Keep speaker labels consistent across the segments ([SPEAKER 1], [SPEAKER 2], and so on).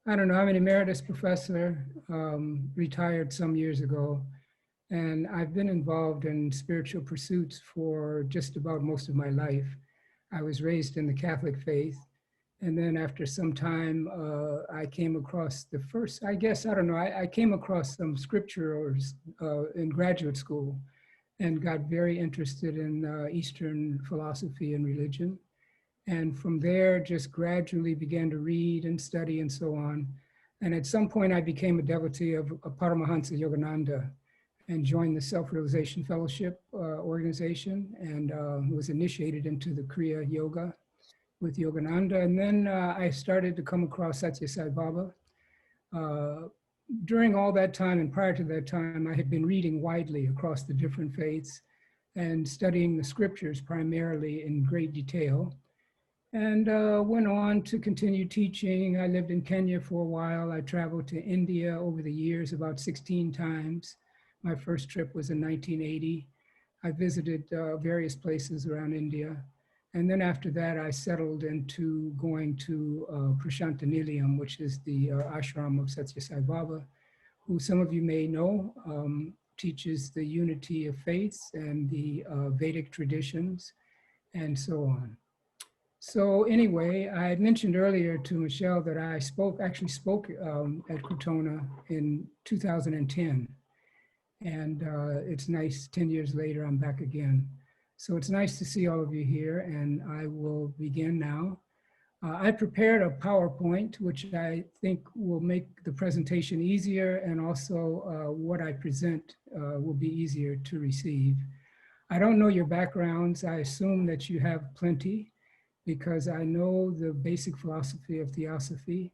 [SPEAKER 1] I don't know, I'm an emeritus professor, retired some years ago, and I've been involved in spiritual pursuits for just about most of my life. I was raised in the Catholic faith, and then after some time, I came across the first, I guess, I don't know, I came across some scripture in graduate school and got very interested in Eastern philosophy and religion. And from there, just gradually began to read and study and so on. And at some point, I became a devotee of Paramahansa Yogananda and joined the Self-Realization Fellowship organization and was initiated into the Kriya Yoga with Yogananda. And then I started to come across Sathya Sai Baba. During all that time and prior to that time, I had been reading widely across the different faiths and studying the scriptures primarily in great detail. And went on to continue teaching. I lived in Kenya for a while. I traveled to India over the years about 16 times. My first trip was in 1980. I visited various places around India. And then after that, I settled into going to Prashantaniliam, which is the ashram of Sathya Sai Baba, who some of you may know, teaches the unity of faiths and the Vedic traditions and so on. So anyway, I had mentioned earlier to Michelle that I actually spoke at Crotona in 2010. And it's nice, 10 years later, I'm back again. So it's nice to see all of you here, and I will begin now. I prepared a PowerPoint, which I think will make the presentation easier, and also what I present will be easier to receive. I don't know your backgrounds. I assume that you have plenty, because I know the basic philosophy of Theosophy.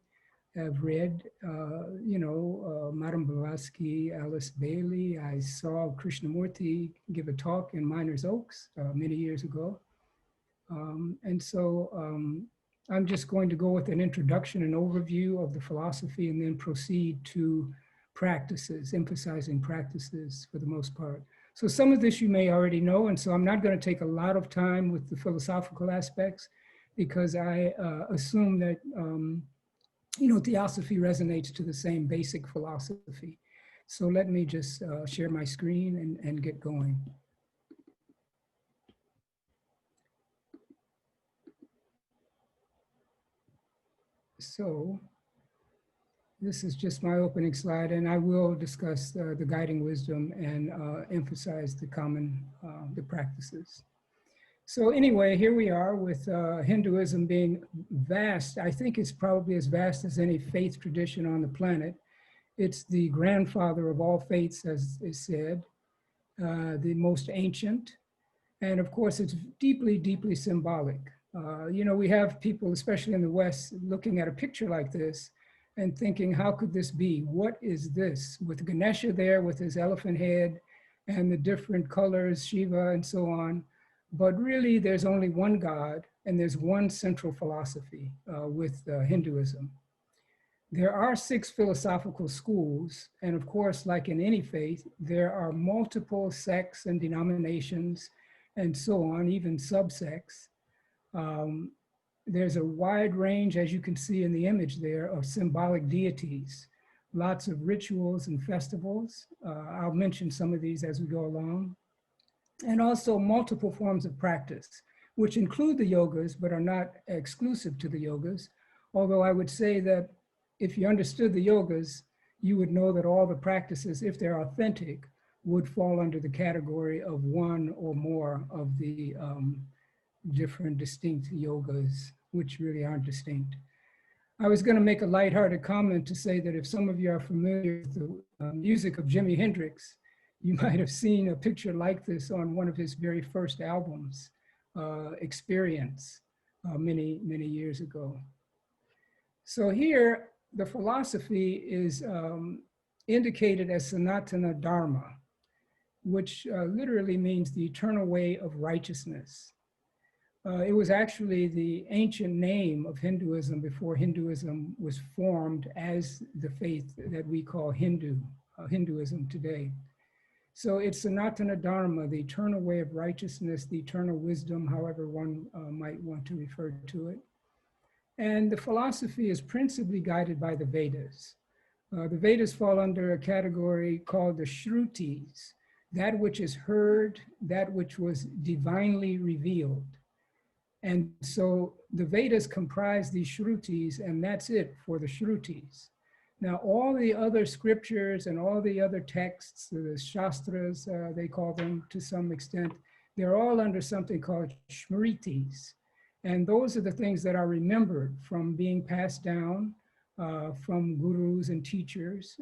[SPEAKER 1] I've read, Madame Blavatsky, Alice Bailey. I saw Krishnamurti give a talk in Miners Oaks many years ago. And so I'm just going to go with an introduction and overview of the philosophy and then proceed to practices, emphasizing practices for the most part. So some of this you may already know, and so I'm not going to take a lot of time with the philosophical aspects, because I assume that, Theosophy resonates to the same basic philosophy. So let me just share my screen and get going. So this is just my opening slide, and I will discuss the guiding wisdom and emphasize the practices. So anyway, here we are with Hinduism being vast. I think it's probably as vast as any faith tradition on the planet. It's the grandfather of all faiths, as is said, the most ancient. And of course, it's deeply, deeply symbolic. We have people, especially in the West, looking at a picture like this and thinking, how could this be? What is this? With Ganesha there with his elephant head and the different colors, Shiva and so on. But really, there's only one God, and there's one central philosophy with Hinduism. There are 6 philosophical schools, and of course, like in any faith, there are multiple sects and denominations, and so on, even subsects. There's a wide range, as you can see in the image there, of symbolic deities, lots of rituals and festivals. I'll mention some of these as we go along. And also multiple forms of practice, which include the yogas, but are not exclusive to the yogas. Although I would say that if you understood the yogas, you would know that all the practices, if they're authentic, would fall under the category of one or more of the different distinct yogas, which really aren't distinct. I was going to make a lighthearted comment to say that if some of you are familiar with the music of Jimi Hendrix, you might have seen a picture like this on one of his very first albums, Experience, many, many years ago. So here, the philosophy is indicated as Sanatana Dharma, which literally means the eternal way of righteousness. It was actually the ancient name of Hinduism before Hinduism was formed as the faith that we call Hinduism today. So it's Sanatana Dharma, the eternal way of righteousness, the eternal wisdom, however one might want to refer to it. And the philosophy is principally guided by the Vedas. The Vedas fall under a category called the Shrutis, that which is heard, that which was divinely revealed. And so the Vedas comprise these Shrutis, and that's it for the Shrutis. Now, all the other scriptures and all the other texts, the Shastras, they call them to some extent, they're all under something called Smritis. And those are the things that are remembered from being passed down from gurus and teachers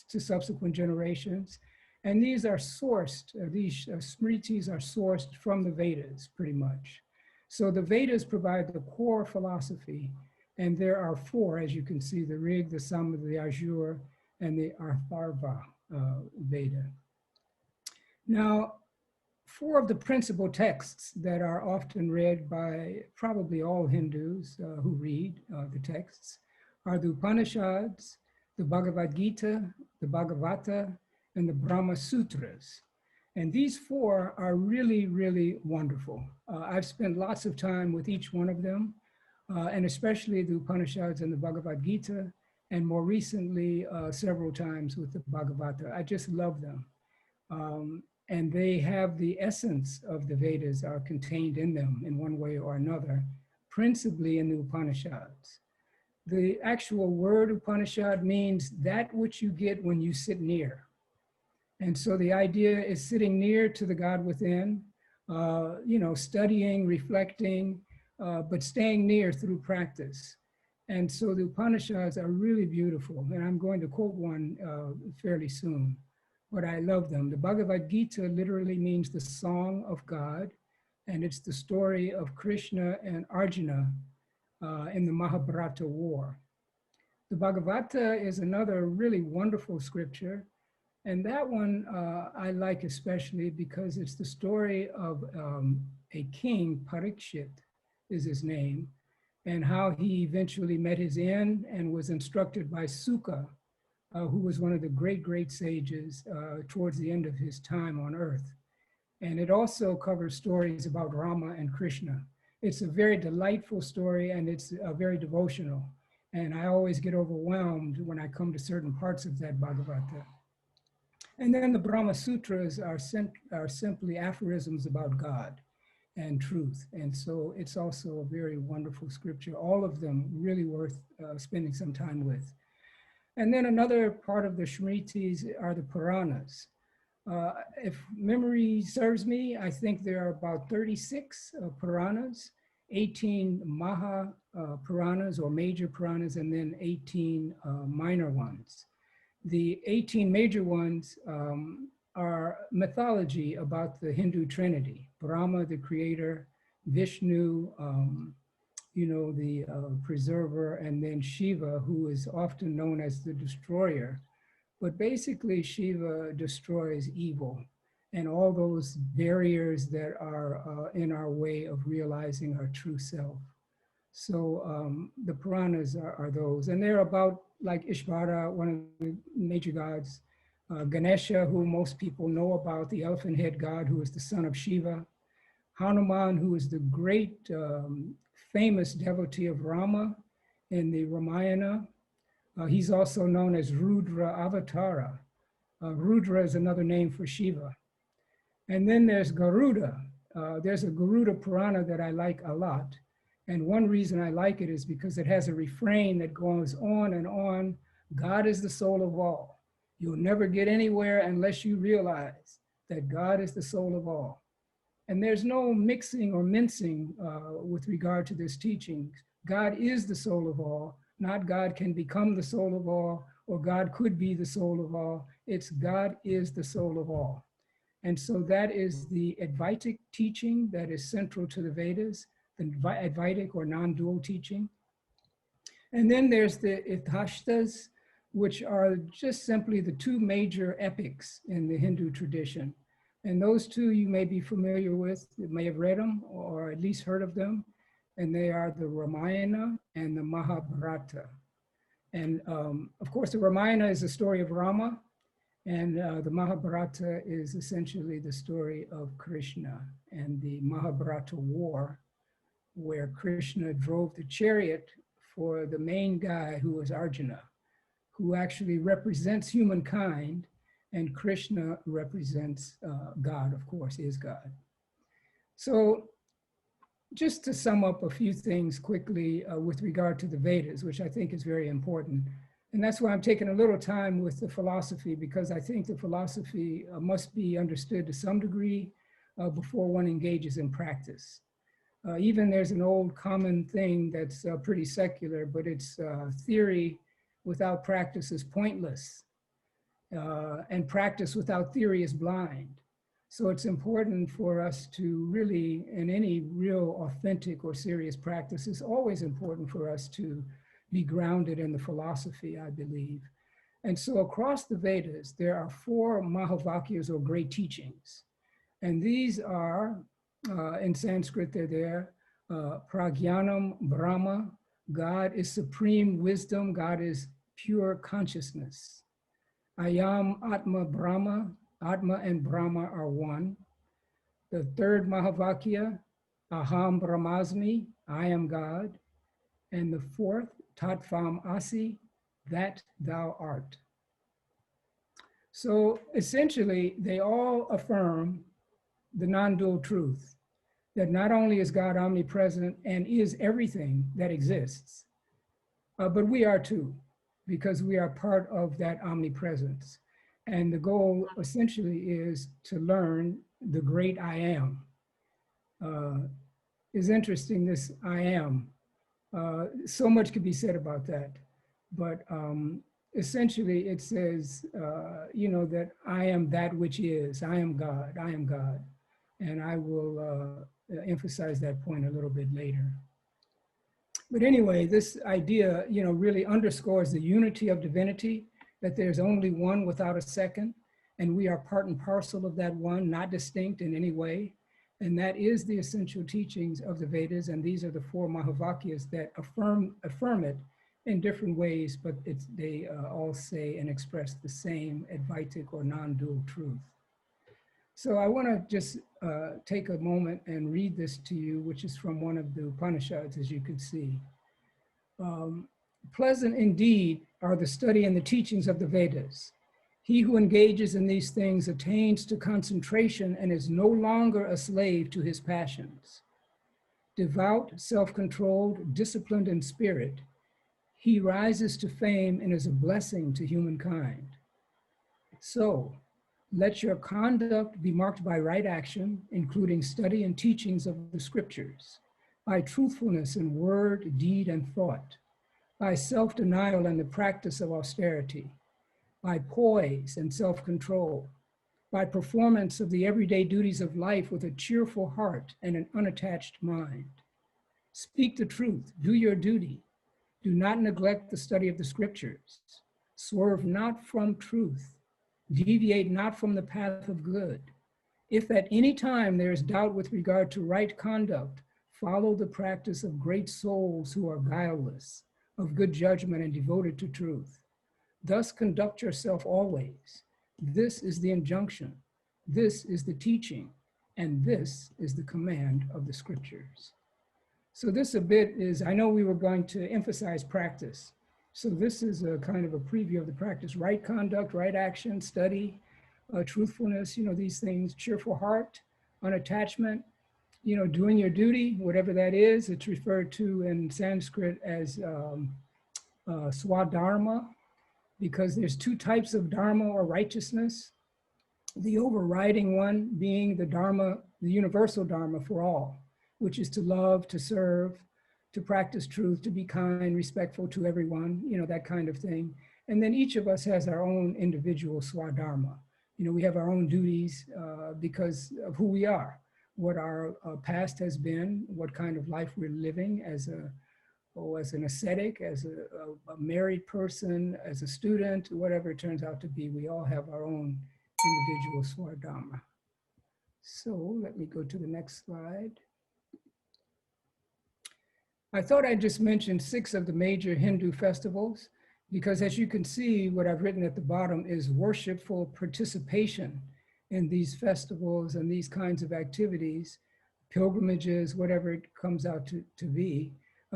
[SPEAKER 1] to subsequent generations. And these are sourced, these Smritis are sourced from the Vedas, pretty much. So the Vedas provide the core philosophy, and there are four, as you can see, the Rig, the Sama, the Ajur, and the Atharva Veda. Now, four of the principal texts that are often read by probably all Hindus who read the texts are the Upanishads, the Bhagavad Gita, the Bhagavata, and the Brahma Sutras. And these four are really, really wonderful. I've spent lots of time with each one of them, and especially the Upanishads and the Bhagavad Gita, and more recently, several times with the Bhagavata. I just love them. And they have the essence of the Vedas are contained in them in one way or another, principally in the Upanishads. The actual word Upanishad means that which you get when you sit near. And so the idea is sitting near to the God within, studying, reflecting, but staying near through practice. And so the Upanishads are really beautiful. And I'm going to quote one fairly soon, but I love them. The Bhagavad Gita literally means the song of God. And it's the story of Krishna and Arjuna in the Mahabharata war. The Bhagavata is another really wonderful scripture. And that one I like especially because it's the story of a king, Parikshit is his name, and how he eventually met his end and was instructed by Sukha, who was one of the great, great sages towards the end of his time on earth. And it also covers stories about Rama and Krishna. It's a very delightful story and it's very devotional. And I always get overwhelmed when I come to certain parts of that Bhagavata. And then the Brahma Sutras are simply aphorisms about God and truth. And so it's also a very wonderful scripture. All of them really worth spending some time with. And then another part of the Smritis are the Puranas. If memory serves me, I think there are about 36 Puranas, 18 Maha Puranas or major Puranas, and then 18 minor ones. The 18 major ones are mythology about the Hindu Trinity, Brahma, the creator, Vishnu, the preserver, and then Shiva, who is often known as the destroyer. But basically, Shiva destroys evil and all those barriers that are in our way of realizing our true self. So the Puranas are those, and they're about like Ishvara, one of the major gods, Ganesha, who most people know about, the elephant head god who is the son of Shiva, Hanuman, who is the great famous devotee of Rama in the Ramayana. He's also known as Rudra Avatara. Rudra is another name for Shiva. And then there's Garuda. There's a Garuda Purana that I like a lot. And one reason I like it is because it has a refrain that goes on and on. God is the soul of all. You'll never get anywhere unless you realize that God is the soul of all. And there's no mixing or mincing with regard to this teaching. God is the soul of all, not God can become the soul of all, or God could be the soul of all. It's God is the soul of all. And so that is the Advaitic teaching that is central to the Vedas, the Advaitic or non-dual teaching. And then there's the Ithashtas, which are just simply the two major epics in the Hindu tradition. And those two you may be familiar with, you may have read them or at least heard of them. And they are the Ramayana and the Mahabharata. And of course, the Ramayana is the story of Rama, and the Mahabharata is essentially the story of Krishna. And the Mahabharata war where Krishna drove the chariot for the main guy who was Arjuna, who actually represents humankind, and Krishna represents God, of course, is God. So just to sum up a few things quickly with regard to the Vedas, which I think is very important. And that's why I'm taking a little time with the philosophy, because I think the philosophy must be understood to some degree before one engages in practice. Even there's an old common thing that's pretty secular, but it's theory without practice is pointless, and practice without theory is blind. So it's important for us to really, in any real authentic or serious practice, it's always important for us to be grounded in the philosophy, I believe. And so across the Vedas, there are 4 Mahavakyas or great teachings. And these are, in Sanskrit, they're there, Prajnanam Brahma, God is supreme wisdom, God is pure consciousness. Ayam Atma Brahma, Atma and Brahma are one. The 3rd Mahavakya, Aham Brahmasmi, I am God. And the 4th, Tattvam Asi, that thou art. So essentially, they all affirm the non-dual truth, that not only is God omnipresent and is everything that exists, but we are too, because we are part of that omnipresence. And the goal essentially is to learn the great I am. Is interesting, this I am. So much could be said about that. But essentially it says, that I am that which is, I am God, I am God. And I will emphasize that point a little bit later. But anyway, this idea, really underscores the unity of divinity, that there's only one without a second, and we are part and parcel of that one, not distinct in any way. And that is the essential teachings of the Vedas, and these are the 4 Mahavakyas that affirm it in different ways, but they all say and express the same Advaitic or non-dual truth. So I want to just take a moment and read this to you, which is from one of the Upanishads, as you can see. Pleasant indeed are the study and the teachings of the Vedas. He who engages in these things attains to concentration and is no longer a slave to his passions. Devout, self-controlled, disciplined in spirit, he rises to fame and is a blessing to humankind. So, let your conduct be marked by right action, including study and teachings of the scriptures, by truthfulness in word, deed, and thought, by self-denial and the practice of austerity, by poise and self-control, by performance of the everyday duties of life with a cheerful heart and an unattached mind. Speak the truth, do your duty. Do not neglect the study of the scriptures. Swerve not from truth. Deviate not from the path of good. If at any time there is doubt with regard to right conduct, follow the practice of great souls who are guileless, of good judgment and devoted to truth. Thus conduct yourself always. This is the injunction. This is the teaching. And this is the command of the scriptures. So this a bit is, I know we were going to emphasize practice. So this is a kind of a preview of the practice: right conduct, right action, study, truthfulness, these things, cheerful heart, unattachment, doing your duty, whatever that is. It's referred to in Sanskrit as swadharma, because there's 2 types of dharma or righteousness. The overriding one being the dharma, the universal dharma for all, which is to love, to serve, to practice truth, to be kind, respectful to everyone, that kind of thing. And then each of us has our own individual swadharma. We have our own duties because of who we are, what our past has been, what kind of life we're living as an ascetic, as a married person, as a student, whatever it turns out to be. We all have our own individual swadharma. So let me go to the next slide. I thought I'd just mention 6 of the major Hindu festivals, because as you can see, what I've written at the bottom is worshipful participation in these festivals and these kinds of activities pilgrimages, whatever it comes out to be,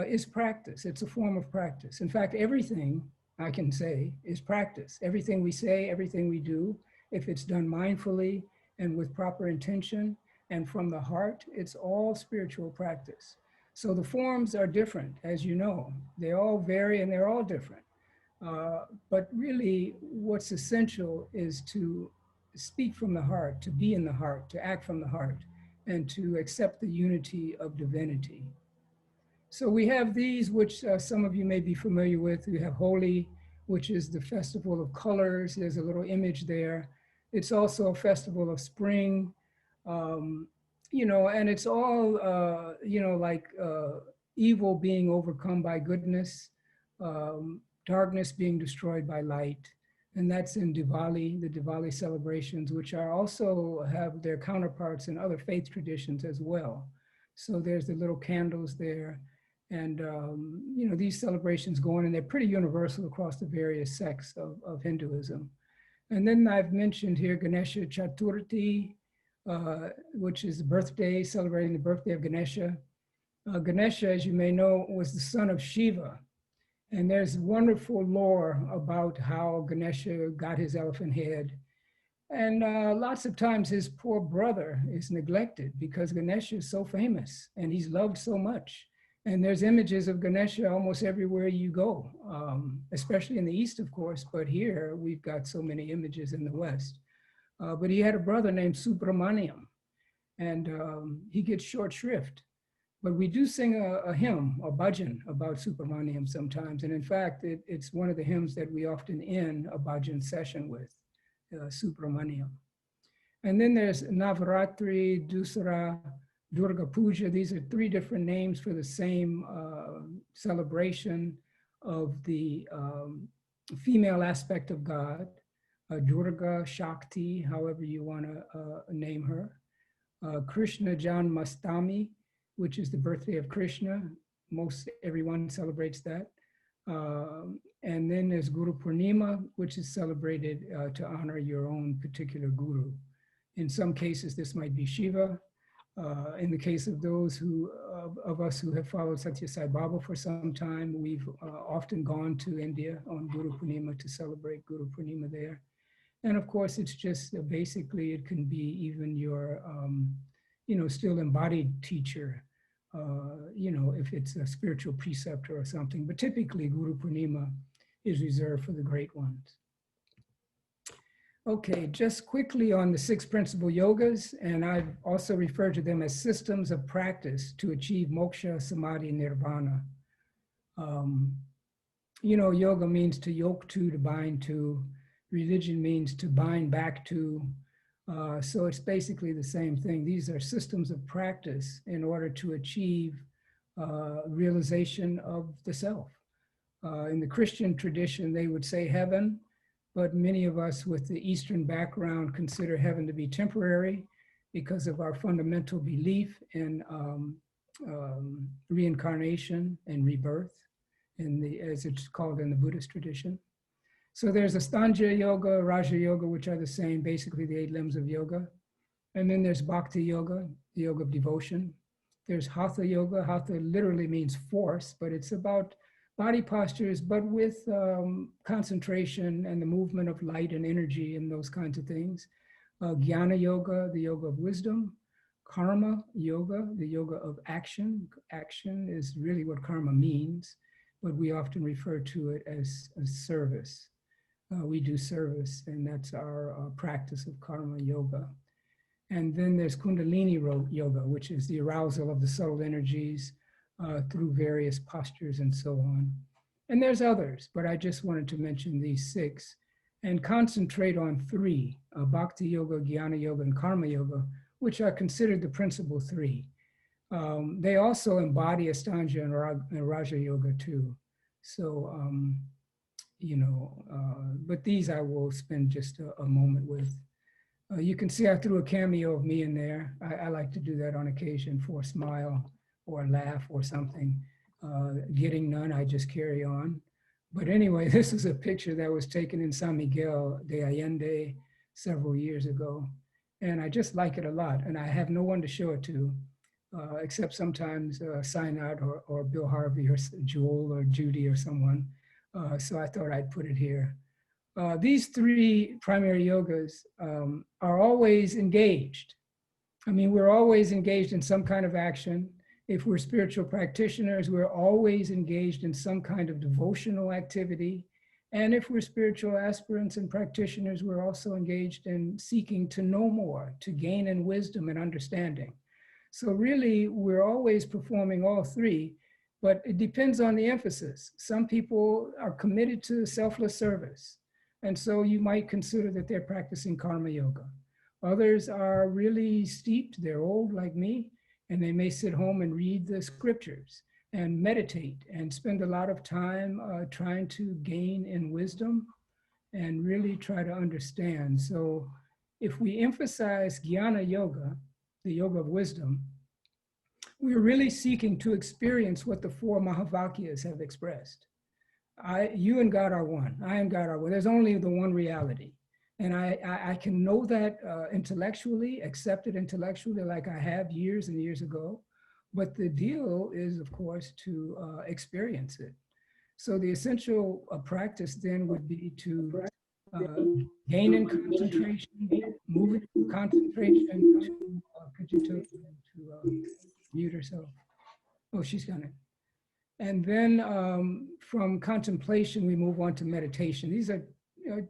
[SPEAKER 1] is practice. It's a form of practice. In fact, everything I can say is practice. Everything we say, everything we do, if it's done mindfully and with proper intention and from the heart, it's all spiritual practice. So the forms are different, as you know. They all vary and they're all different. But really, what's essential is to speak from the heart, to be in the heart, to act from the heart, and to accept the unity of divinity. So we have these, which some of you may be familiar with. We have Holi, which is the festival of colors. There's a little image there. It's also a festival of spring, and it's all, like evil being overcome by goodness, darkness being destroyed by light. And that's in Diwali, the Diwali celebrations, which are also have their counterparts in other faith traditions as well. So there's the little candles there. And, these celebrations go on, and they're pretty universal across the various sects of Hinduism. And then I've mentioned here Ganesha Chaturthi, which is the birthday, celebrating the birthday of Ganesha. Ganesha, as you may know, was the son of Shiva. And there's wonderful lore about how Ganesha got his elephant head. And lots of times his poor brother is neglected because Ganesha is so famous and he's loved so much. And there's images of Ganesha almost everywhere you go, especially in the East, of course, but here we've got so many images in the West. But he had a brother named Subramaniam, and he gets short shrift. But we do sing a hymn, a bhajan, about Subramaniam sometimes. And in fact, it's one of the hymns that we often end a bhajan session with, Subramaniam. And then there's Navaratri, Dusara, Durga Puja. These are three different names for the same celebration of the female aspect of God, Durga, Shakti, however you want to name her. Krishna Janmastami, which is the birthday of Krishna. Most everyone celebrates that. And then there's Guru Purnima, which is celebrated to honor your own particular guru. In some cases, this might be Shiva. In the case of those of us who have followed Sathya Sai Baba for some time, we've often gone to India on Guru Purnima to celebrate Guru Purnima there. And of course, it's just basically, it can be even your, still embodied teacher, if it's a spiritual preceptor or something. But typically, Guru Purnima is reserved for the great ones. Okay, just quickly on the 6 principal yogas, and I've also referred to them as systems of practice to achieve moksha, samadhi, nirvana. Yoga means to yoke to bind to. Religion means to bind back to. So it's basically the same thing. These are systems of practice in order to achieve realization of the self. In the Christian tradition, they would say heaven. But many of us with the Eastern background consider heaven to be temporary because of our fundamental belief in reincarnation and rebirth, as it's called in the Buddhist tradition. So there's Astanga Yoga, Raja Yoga, which are the same, basically the 8 limbs of yoga. And then there's Bhakti Yoga, the yoga of devotion. There's Hatha Yoga. Hatha literally means force, but it's about body postures, but with concentration and the movement of light and energy and those kinds of things. Jnana Yoga, the yoga of wisdom. Karma Yoga, the yoga of action. Action is really what karma means, but we often refer to it as service. We do service, and that's our practice of karma yoga. And then there's Kundalini Yoga, which is the arousal of the subtle energies through various postures and so on. And there's others, but I just wanted to mention these 6 and concentrate on 3, Bhakti Yoga, Jnana Yoga, and Karma Yoga, which are considered the principal 3. They also embody Astanga and Raja Yoga too. So, but these I will spend just a moment with. You can see I threw a cameo of me in there. I like to do that on occasion for a smile or a laugh or something. Getting none, I just carry on. But anyway, this is a picture that was taken in San Miguel de Allende several years ago. And I just like it a lot. And I have no one to show it to. except sometimes Sinat or Bill Harvey or Joel or Judy or someone. So I thought I'd put it here. These three primary yogas are always engaged. I mean, we're always engaged in some kind of action. If we're spiritual practitioners, we're always engaged in some kind of devotional activity. And if we're spiritual aspirants and practitioners, we're also engaged in seeking to know more, to gain in wisdom and understanding. So really, we're always performing all three, but it depends on the emphasis. Some people are committed to selfless service. And so you might consider that they're practicing karma yoga. Others are really steeped, they're old like me, and they may sit home and read the scriptures and meditate and spend a lot of time trying to gain in wisdom and really try to understand. So if we emphasize jnana yoga, the yoga of wisdom, we're really seeking to experience what the four Mahavakyas have expressed. You and God are one. I and God are one. There's only the one reality. And I can know that intellectually, accept it intellectually like I have years and years ago. But the deal is, of course, to experience it. So the essential practice then would be to gain in concentration, move it from concentration to, could you tell to mute herself? Oh, she's got it. And then from contemplation, we move on to meditation. These are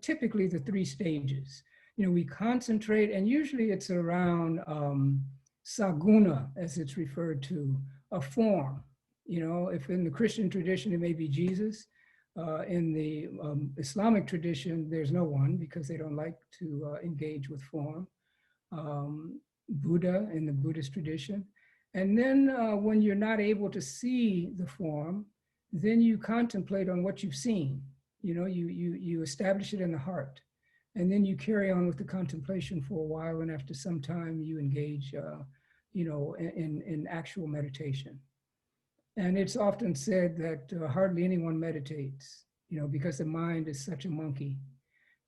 [SPEAKER 1] typically the three stages. We concentrate, and usually it's around saguna, as it's referred to, a form. If in the Christian tradition, it may be Jesus. In the Islamic tradition, there's no one because they don't like to engage with form. Buddha in the Buddhist tradition. And then when you're not able to see the form, then you contemplate on what you've seen. You establish it in the heart. And then you carry on with the contemplation for a while. And after some time, you engage, in actual meditation. And it's often said that hardly anyone meditates, because the mind is such a monkey.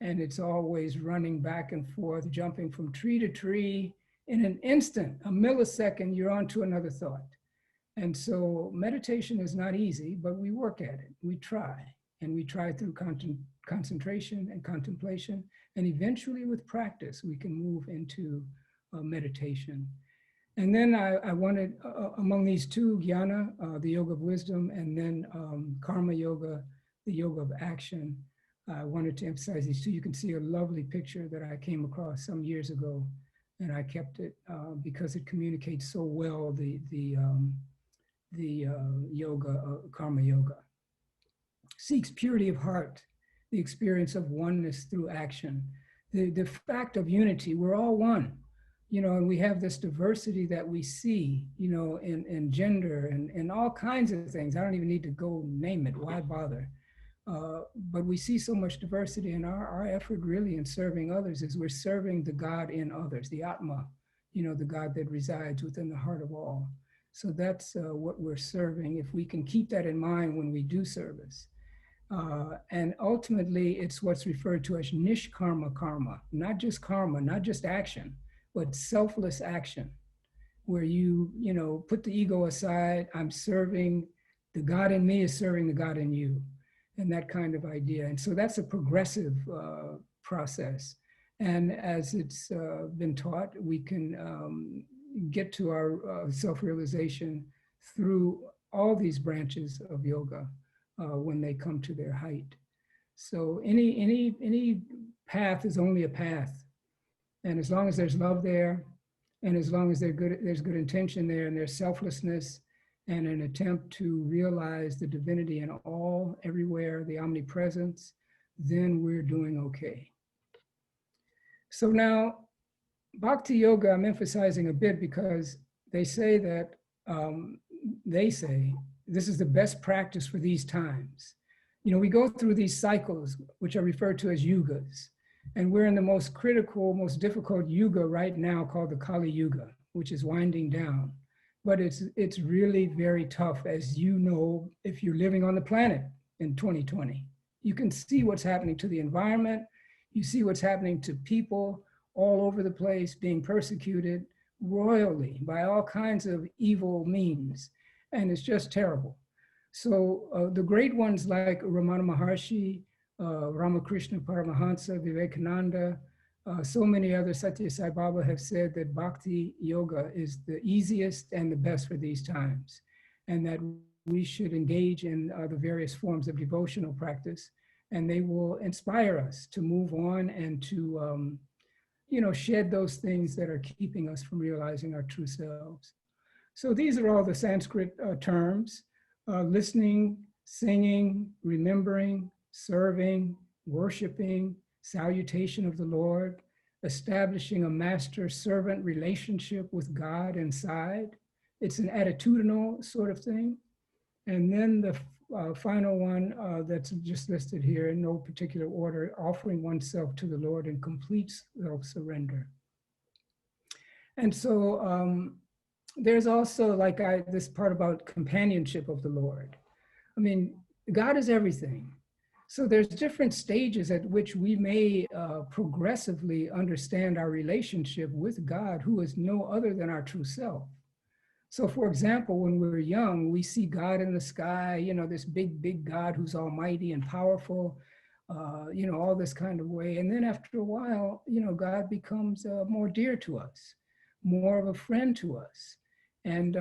[SPEAKER 1] And it's always running back and forth, jumping from tree to tree. In an instant, a millisecond, you're on to another thought. And so meditation is not easy, but we work at it. We try. And we try through concentration and contemplation. And eventually with practice, we can move into meditation. And then I wanted, among these two, jnana, the yoga of wisdom, and then karma yoga, the yoga of action, I wanted to emphasize these two. You can see a lovely picture that I came across some years ago, and I kept it because it communicates so well the yoga, karma yoga. Seeks purity of heart, the experience of oneness through action, the fact of unity. We're all one, and we have this diversity that we see, in gender and all kinds of things. I don't even need to go name it. Why bother? But we see so much diversity, and our effort really in serving others is we're serving the God in others, the Atma, the God that resides within the heart of all. So that's what we're serving, if we can keep that in mind when we do service. And ultimately, it's what's referred to as nishkarma karma, not just karma, not just action, but selfless action, where you put the ego aside. I'm serving, the God in me is serving the God in you, and that kind of idea. And so that's a progressive process. And as it's been taught, we can get to our self-realization through all these branches of yoga when they come to their height. So any path is only a path. And as long as there's love there, and as long as there's good intention there, and there's selflessness, and an attempt to realize the divinity in all, everywhere, the omnipresence, then we're doing okay. So now, Bhakti Yoga, I'm emphasizing a bit because they say that, this is the best practice for these times. We go through these cycles, which are referred to as yugas. And we're in the most critical, most difficult yuga right now called the Kali Yuga, which is winding down. But it's really very tough, as you know, if you're living on the planet in 2020. You can see what's happening to the environment. You see what's happening to people all over the place, being persecuted, royally by all kinds of evil means, and it's just terrible. So the great ones like Ramana Maharshi, Ramakrishna Paramahansa, Vivekananda, so many others, Sathya Sai Baba, have said that bhakti yoga is the easiest and the best for these times, and that we should engage in the various forms of devotional practice, and they will inspire us to move on and to shed those things that are keeping us from realizing our true selves. So these are all the Sanskrit terms: listening, singing, remembering, serving, worshiping, salutation of the Lord, establishing a master-servant relationship with God inside. It's an attitudinal sort of thing. And then the final one that's just listed here in no particular order, offering oneself to the Lord in complete self-surrender. And so there's also this part about companionship of the Lord. I mean, God is everything. So there's different stages at which we may progressively understand our relationship with God, who is no other than our true self. So for example, when we're young, we see God in the sky, this big, big God who's almighty and powerful, all this kind of way. And then after a while, God becomes more dear to us, more of a friend to us. And,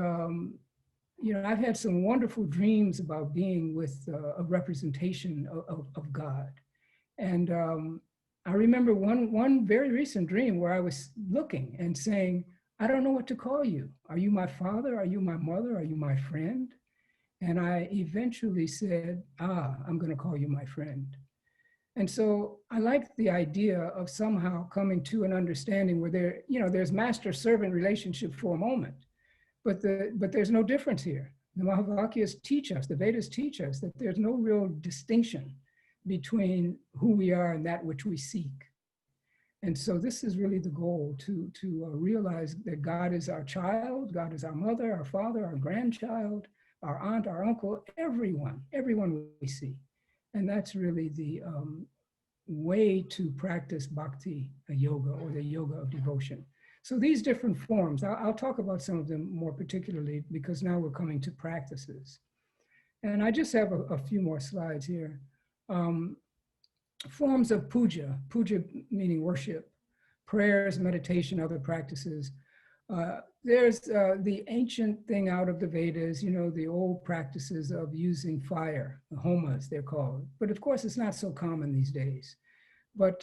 [SPEAKER 1] I've had some wonderful dreams about being with a representation of God. And I remember one very recent dream where I was looking and saying, I don't know what to call you. Are you my father? Are you my mother? Are you my friend? And I eventually said, I'm going to call you my friend. And so I like the idea of somehow coming to an understanding where there's master-servant relationship for a moment, but there's no difference here. The Mahavakyas teach us, the Vedas teach us that there's no real distinction between who we are and that which we seek. And so this is really the goal, to realize that God is our child, God is our mother, our father, our grandchild, our aunt, our uncle, everyone we see. And that's really the way to practice bhakti yoga, or the yoga of devotion. So these different forms, I'll talk about some of them more particularly because now we're coming to practices. And I just have a few more slides here. Forms of puja meaning worship, prayers, meditation, other practices. There's the ancient thing out of the Vedas, the old practices of using fire, the homas they're called. But of course, it's not so common these days. But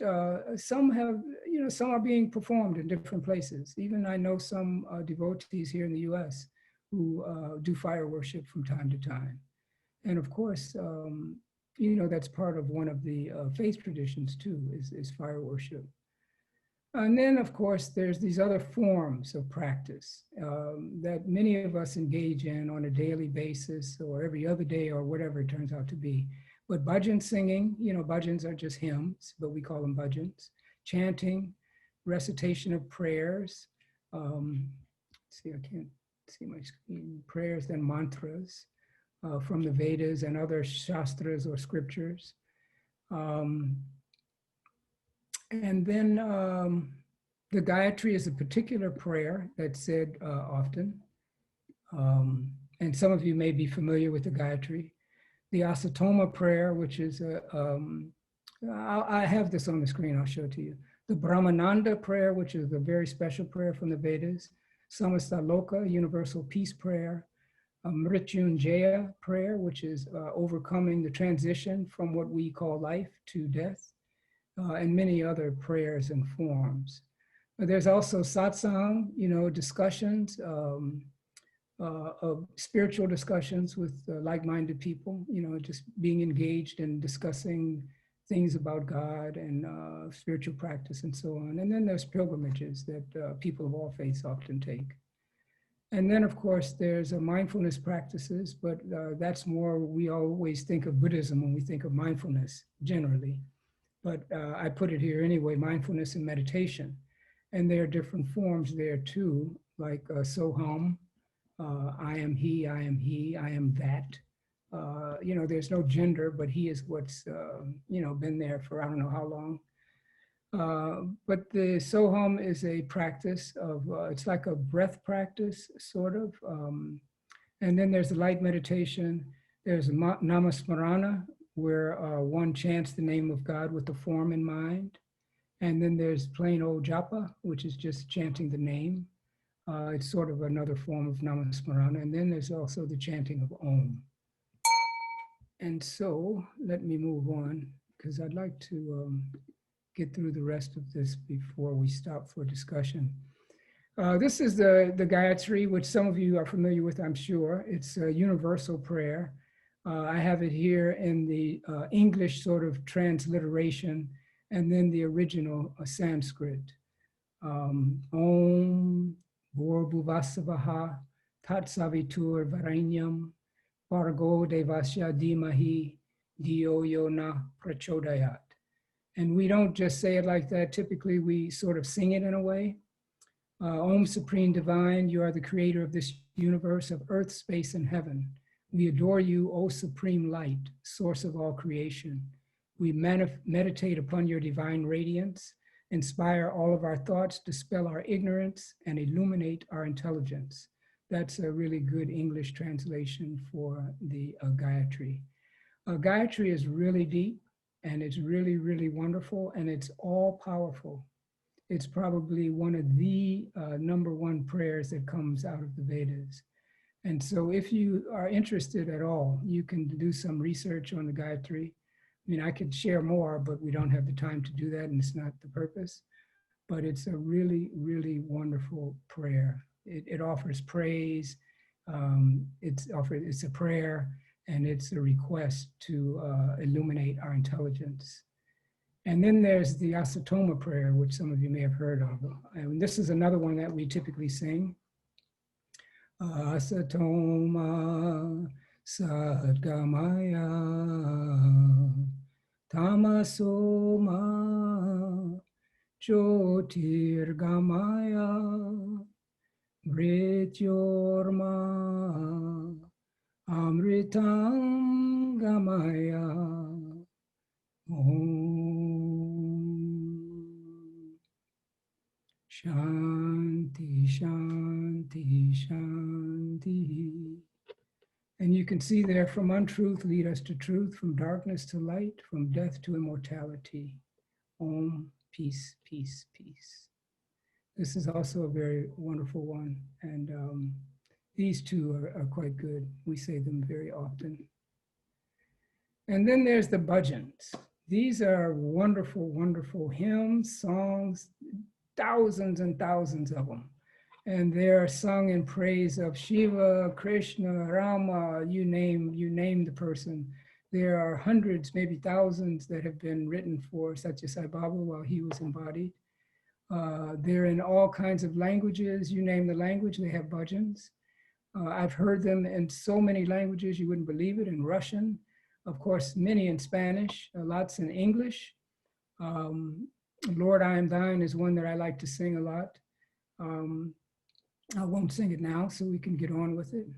[SPEAKER 1] some have, some are being performed in different places. Even I know some devotees here in the US who do fire worship from time to time. And of course, that's part of one of the faith traditions too, is fire worship. And then, of course, there's these other forms of practice that many of us engage in on a daily basis or every other day or whatever it turns out to be. But bhajan singing, bhajans are just hymns, but we call them bhajans. Chanting, recitation of prayers. See, I can't see my screen. Prayers, then mantras from the Vedas and other shastras or scriptures. And then the Gayatri is a particular prayer that's said often. And some of you may be familiar with the Gayatri. The Asatoma prayer, which is, I have this on the screen, I'll show it to you. The Brahmananda prayer, which is a very special prayer from the Vedas. Samastaloka, universal peace prayer. Mrityunjaya prayer, which is overcoming the transition from what we call life to death. And many other prayers and forms. There's also satsang, discussions, of spiritual discussions with like-minded people, just being engaged and discussing things about God and spiritual practice and so on. And then there's pilgrimages that people of all faiths often take. And then, of course, there's mindfulness practices, but that's more, we always think of Buddhism when we think of mindfulness generally. But I put it here anyway, mindfulness and meditation. And there are different forms there too, like Soham, I am he, I am that. There's no gender, but he is what's, been there for I don't know how long. But the Soham is a practice of, it's like a breath practice, sort of. And then there's the light meditation. There's Namasmarana, where one chants the name of God with the form in mind. And then there's plain old japa, which is just chanting the name. It's sort of another form of Namasmarana. And then there's also the chanting of Om. And so let me move on, because I'd like to get through the rest of this before we stop for discussion. This is the Gayatri, which some of you are familiar with, I'm sure. It's a universal prayer. I have it here in the English sort of transliteration, and then the original Sanskrit. Om Bhurbhuvasavaha Tat Savitur Varenyam Bhargo Devasya Dhimahi Dhiyo Yo Na Prachodayat. And we don't just say it like that. Typically, we sort of sing it in a way. Om Supreme Divine, you are the creator of this universe of earth, space, and heaven. We adore you, O Supreme Light, source of all creation. We meditate upon your divine radiance, inspire all of our thoughts, dispel our ignorance, and illuminate our intelligence. That's a really good English translation for the Gayatri. Gayatri is really deep, and it's really, really wonderful, and it's all powerful. It's probably one of the #1 prayers that comes out of the Vedas. And so if you are interested at all, you can do some research on the Gayatri. I mean, I could share more, but we don't have the time to do that, and it's not the purpose. But it's a really, really wonderful prayer. It offers praise, it's a prayer, and it's a request to illuminate our intelligence. And then there's the Asatoma prayer, which some of you may have heard of. And this is another one that we typically sing. Asatoma Sadgamaya Tamasoma Jyotirgamaya Mrityorma Amritam Gamaya Om Shanti, Shanti, Shanti. And you can see there, from untruth lead us to truth, from darkness to light, from death to immortality. Om, peace, peace, peace. This is also a very wonderful one. And these two are quite good. We say them very often. And then there's the bhajans. These are wonderful, wonderful hymns, songs, thousands and thousands of them. And they're sung in praise of Shiva, Krishna, Rama, you name the person. There are hundreds, maybe thousands that have been written for Sathya Sai Baba while he was embodied. They're in all kinds of languages. You name the language, they have bhajans. I've heard them in so many languages, you wouldn't believe it, in Russian, of course, many in Spanish, lots in English. Lord, I Am Thine is one that I like to sing a lot. I won't sing it now, so we can get on with it.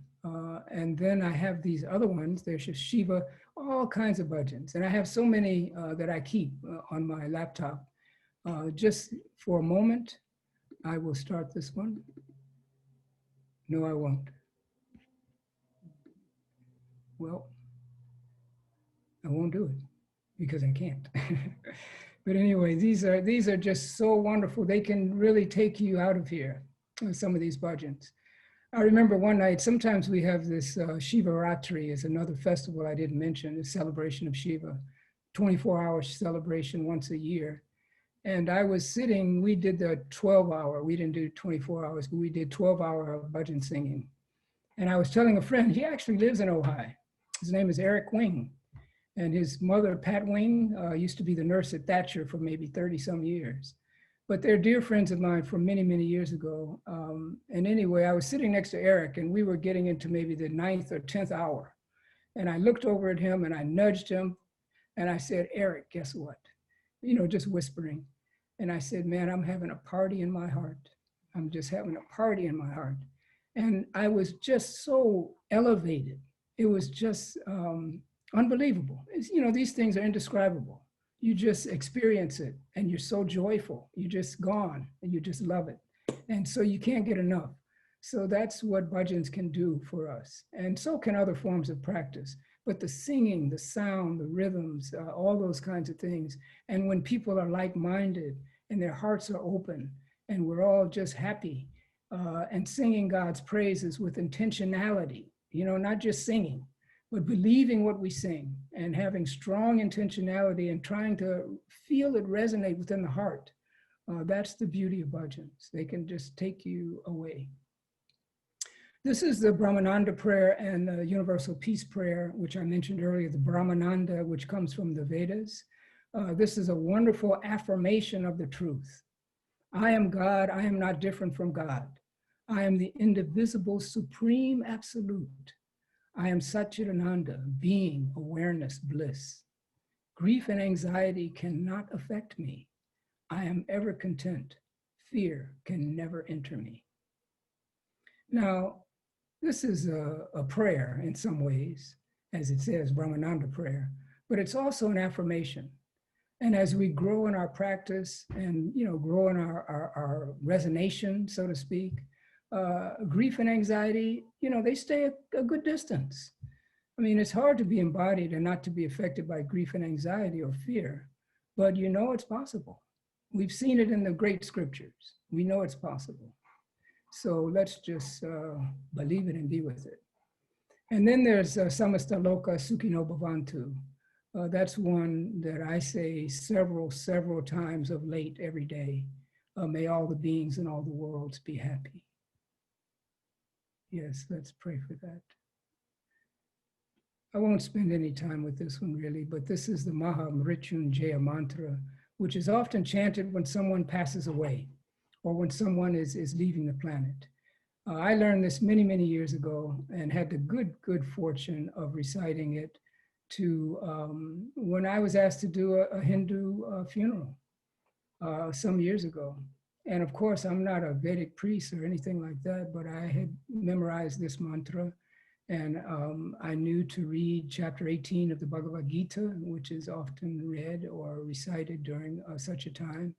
[SPEAKER 1] And then I have these other ones. There's just Shiva, all kinds of bhajans. And I have so many that I keep on my laptop. Just for a moment, I will start this one. No, I won't. Well, I won't do it because I can't. But anyway, these are just so wonderful. They can really take you out of here, some of these bhajans. I remember one night, sometimes we have this Shiva Ratri is another festival I didn't mention, a celebration of Shiva, 24-hour celebration once a year. And I was sitting, we did the 12-hour, we didn't do 24 hours, but we did 12-hour bhajan singing. And I was telling a friend, he actually lives in Ojai. His name is Eric Wing. And his mother, Pat Wing, used to be the nurse at Thatcher for maybe 30 some years. But they're dear friends of mine from many, many years ago. And anyway, I was sitting next to Eric and we were getting into maybe the 9th or 10th hour. And I looked over at him and I nudged him and I said, Eric, guess what? You know, just whispering. And I said, man, I'm having a party in my heart. I'm just having a party in my heart. And I was just so elevated. It was just unbelievable. You know, these things are indescribable. you just experience it and you're so joyful. You're just gone and you just love it. And so you can't get enough. So that's what bhajans can do for us. And so can other forms of practice. But the singing, the sound, the rhythms, all those kinds of things. And when people are like-minded and their hearts are open and we're all just happy and singing God's praises with intentionality, not just singing, but believing what we sing and having strong intentionality and trying to feel it resonate within the heart. That's the beauty of bhajans. They can just take you away. This is the Brahmananda prayer and the Universal Peace Prayer, which I mentioned earlier, the Brahmananda, which comes from the Vedas. This is a wonderful affirmation of the truth. I am God, I am not different from God. I am the indivisible, supreme absolute. I am Satchidananda, being, awareness, bliss. Grief and anxiety cannot affect me. I am ever content. Fear can never enter me. Now, this is a prayer in some ways, as it says, Brahmananda prayer, but it's also an affirmation. And as we grow in our practice and grow in our resonation, so to speak, grief and anxiety, they stay a good distance. I mean, it's hard to be embodied and not to be affected by grief and anxiety or fear, but it's possible. We've seen it in the great scriptures. We know it's possible. So let's just believe it and be with it. And then there's Samasta Loka Sukhino Bhavantu. That's one that I say several times of late every day. May all the beings in all the worlds be happy. Yes, let's pray for that. I won't spend any time with this one really, but this is the Maha Mrityunjaya mantra, which is often chanted when someone passes away or when someone is leaving the planet. I learned this many years ago and had the good fortune of reciting it to when I was asked to do a Hindu funeral some years ago. And of course, I'm not a Vedic priest or anything like that, but I had memorized this mantra and I knew to read chapter 18 of the Bhagavad Gita, which is often read or recited during such a time,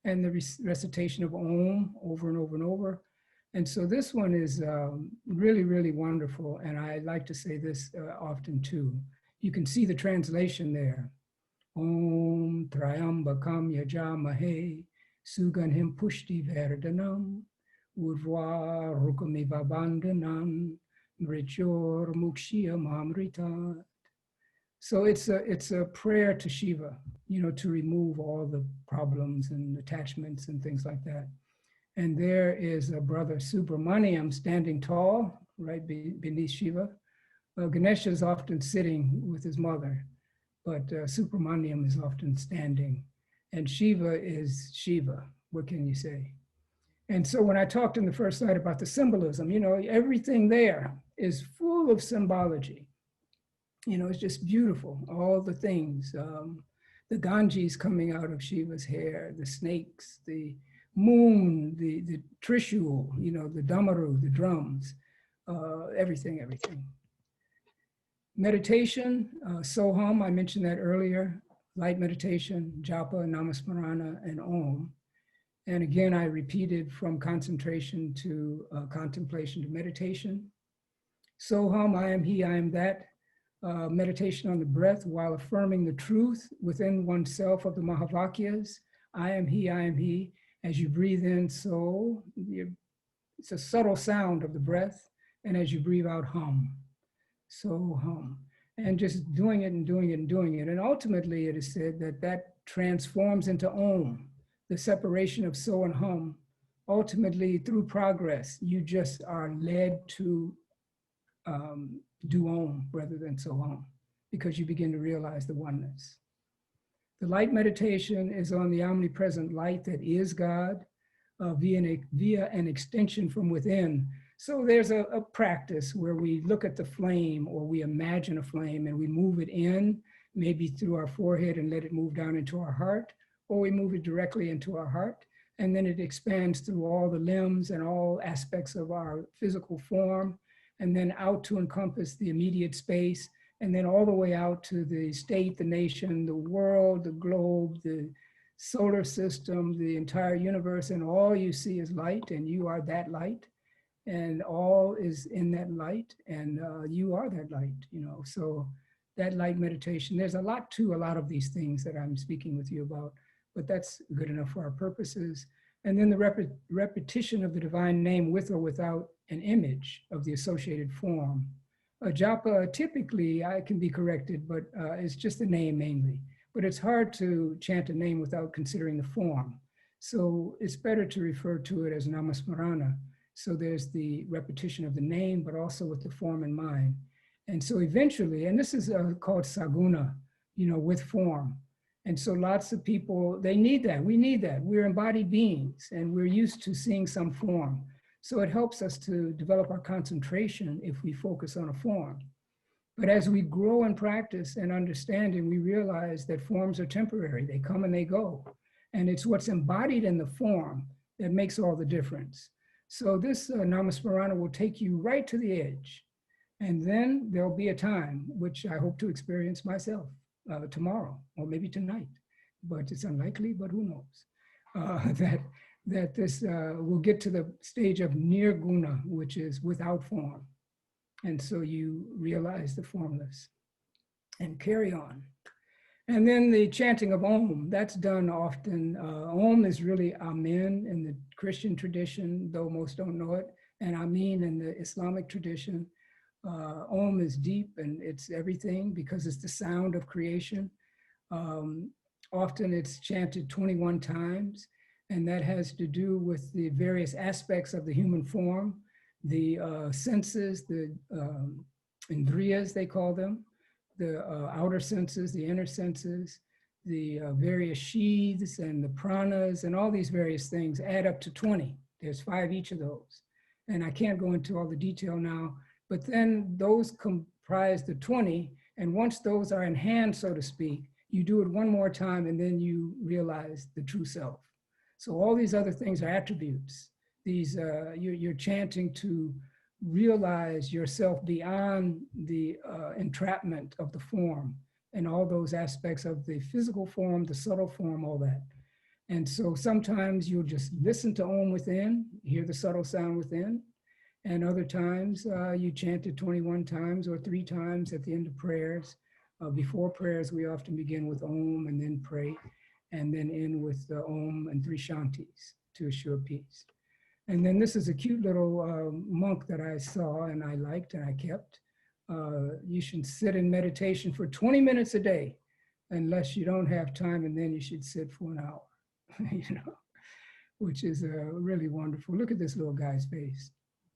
[SPEAKER 1] and the recitation of Om over and over and over. And so this one is really wonderful. And I like to say this often too. You can see the translation there. Om Trayambakam Yajamahe Suganhim Pushti Verdanam Urva Rukamiva Bandhanam Mrityur Mukshya Mamritat. So it's a prayer to Shiva, to remove all the problems and attachments and things like that. And there is a brother Subramaniam standing tall, right beneath Shiva. Ganesha is often sitting with his mother, but Subramaniam is often standing. And Shiva is Shiva, what can you say? And so when I talked in the first slide about the symbolism, everything there is full of symbology. It's just beautiful, all the things. The Ganges coming out of Shiva's hair, the snakes, the moon, the Trishul, the Damaru, the drums, everything. Meditation, Soham, I mentioned that earlier, light meditation, Japa, Namasmarana, and Om. And again, I repeated from concentration to contemplation to meditation. Soham, I am he, I am that. Meditation on the breath while affirming the truth within oneself of the Mahavakyas. I am he. As you breathe in, so it's a subtle sound of the breath. And as you breathe out, hum. So hum. And just doing it and doing it and doing it. And ultimately, it is said that transforms into Om, the separation of so and hum. Ultimately, through progress, you just are led to do Om rather than so hum, because you begin to realize the oneness. The light meditation is on the omnipresent light that is God via an extension from within. So there's a practice where we look at the flame or we imagine a flame and we move it in, maybe through our forehead and let it move down into our heart, or we move it directly into our heart. And then it expands through all the limbs and all aspects of our physical form, and then out to encompass the immediate space, and then all the way out to the state, the nation, the world, the globe, the solar system, the entire universe, and all you see is light, and you are that light, and all is in that light, and you are that light, you know. So that light meditation, there's a lot to a lot of these things that I'm speaking with you about, but that's good enough for our purposes. And then the repetition of the divine name with or without an image of the associated form. Japa, typically, I can be corrected, but it's just a name mainly. But it's hard to chant a name without considering the form. So it's better to refer to it as namasmarana. So there's the repetition of the name, but also with the form in mind. And so eventually, and this is called saguna, you know, with form. And so lots of people, they need that. We need that. We're embodied beings, and we're used to seeing some form. So it helps us to develop our concentration if we focus on a form. But as we grow in practice and understanding, we realize that forms are temporary. They come and they go. And it's what's embodied in the form that makes all the difference. So this namasmarana will take you right to the edge. And then there'll be a time, which I hope to experience myself tomorrow, or maybe tonight. But it's unlikely, but who knows? That this will get to the stage of nirguna, which is without form. And so you realize the formless and carry on. And then the chanting of Om, that's done often. Om is really Amen in the Christian tradition, though most don't know it, and Amin in the Islamic tradition. Om is deep and it's everything because it's the sound of creation. Often it's chanted 21 times, and that has to do with the various aspects of the human form, the senses, the indriyas, they call them, the outer senses, the inner senses, the various sheaths and the pranas and all these various things add up to 20. There's 5 each of those. And I can't go into all the detail now, but then those comprise the 20. And once those are in hand, so to speak, you do it one more time and then you realize the true self. So all these other things are attributes. These, you're chanting to realize yourself beyond the entrapment of the form and all those aspects of the physical form, the subtle form, all that. And so sometimes you'll just listen to Om within, hear the subtle sound within, and other times you chant it 21 times or 3 times at the end of prayers. Before prayers, we often begin with Om and then pray, and then end with Om and 3 Shantis to assure peace. And then this is a cute little monk that I saw and I liked and I kept. You should sit in meditation for 20 minutes a day, unless you don't have time, and then you should sit for an hour, you know, which is really wonderful. Look at this little guy's face.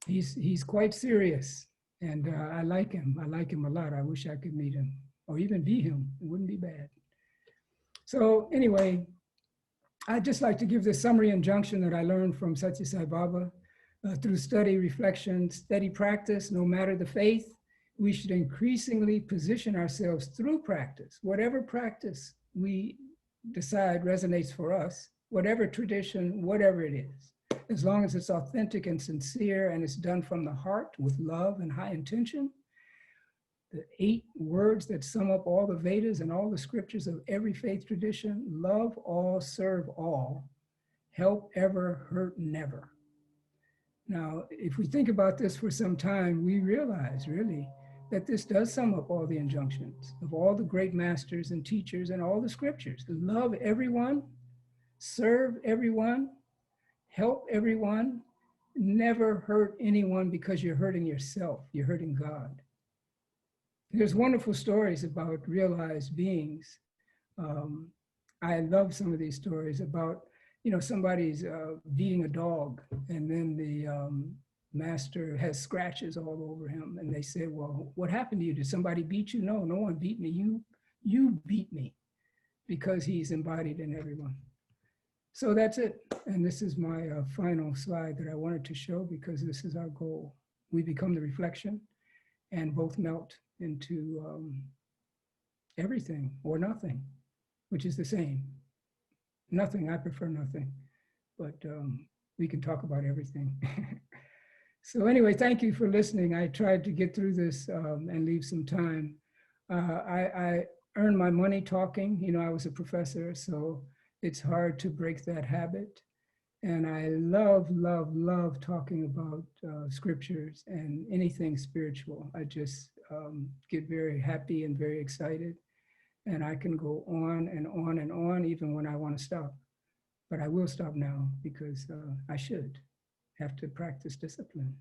[SPEAKER 1] He's quite serious, and I like him. I like him a lot. I wish I could meet him or even be him. It wouldn't be bad. So anyway, I'd just like to give this summary injunction that I learned from Sathya Sai Baba. Through study, reflection, steady practice, no matter the faith, we should increasingly position ourselves through practice, whatever practice we decide resonates for us, whatever tradition, whatever it is, as long as it's authentic and sincere and it's done from the heart with love and high intention. The 8 words that sum up all the Vedas and all the scriptures of every faith tradition: love all, serve all, help ever, hurt never. Now, if we think about this for some time, we realize really that this does sum up all the injunctions of all the great masters and teachers and all the scriptures. Love everyone, serve everyone, help everyone, never hurt anyone because you're hurting yourself, you're hurting God. There's wonderful stories about realized beings. I love some of these stories about, you know, somebody's beating a dog and then the master has scratches all over him. And they say, well, what happened to you? Did somebody beat you? No, no one beat me. You beat me, because he's embodied in everyone. So that's it. And this is my final slide that I wanted to show, because this is our goal. We become the reflection and both melt into everything or nothing, which is the same. Nothing, I prefer nothing, but we can talk about everything. So anyway, thank you for listening. I tried to get through this and leave some time. I earned my money talking. You know, I was a professor, so it's hard to break that habit. And I love, love, love talking about scriptures and anything spiritual. I just get very happy and very excited. And I can go on and on and on, even when I want to stop. But I will stop now because I should have to practice discipline.